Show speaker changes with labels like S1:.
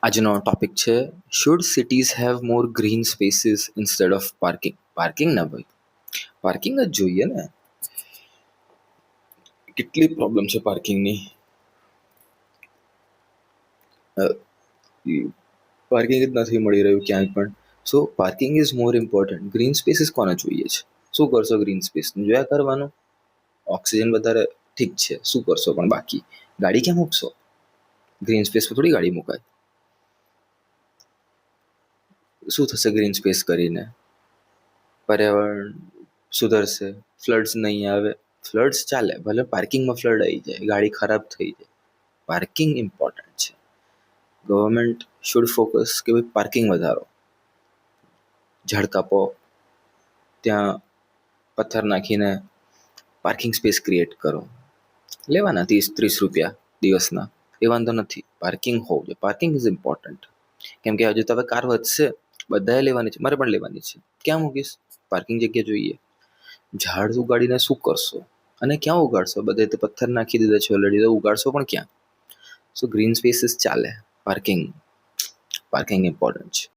S1: આજનો ટોપિક છે should cities have more green spaces instead of parking. Parking ના ભાઈ, પાર્કિંગ જ જોઈએ ને. કેટલી પ્રોબ્લેમ છે પાર્કિંગની. પાર્કિંગ જ નથી મળી રહ્યું ક્યાંય પણ. So parking is more important. Green spaces કોને જોઈએ છે? શું કરશો ગ્રીન સ્પેસ? જોયા કરવાનું. ઓક્સિજન વધારે ઠીક છે, શું કરશો? પણ બાકી ગાડી ક્યાં મૂકશો? ગ્રીન સ્પેસ પર થોડી ગાડી મુકાય. શું થશે ગ્રીન સ્પેસ કરીને? પર્યાવરણ સુધરશે, ફ્લડ્સ નહીં આવે. ફ્લડ્સ ચાલે, ભલે પાર્કિંગમાં ફ્લડ આવી જાય, ગાડી ખરાબ થઈ જાય. પાર્કિંગ ઇમ્પોર્ટન્ટ છે. ગવર્મેન્ટ શુડ ફોકસ કે ભાઈ પાર્કિંગ વધારો, ઝાડ કાપો, ત્યાં પથ્થર નાખીને પાર્કિંગ સ્પેસ ક્રિએટ કરો. લેવાના 30-30 રૂપિયા દિવસના, એ વાંધો નથી. પાર્કિંગ હોવું જોઈએ. Parking is important. કેમ કે હજુ તો હવે કાર વધશે, બધાએ લેવાની છે, મારે પણ લેવાની છે. ક્યાં મૂકીશ? પાર્કિંગ જગ્યા જોઈએ. ઝાડ ઉગાડીને શું કરશો? અને ક્યાં ઉગાડશો? બધે તો પથ્થર નાખી દીધા છે ઓલરેડી, તો ઉગાડશો પણ ક્યાં? સો ગ્રીન સ્પેસીસ ચાલે. પાર્કિંગ ઇમ્પોર્ટન્ટ છે.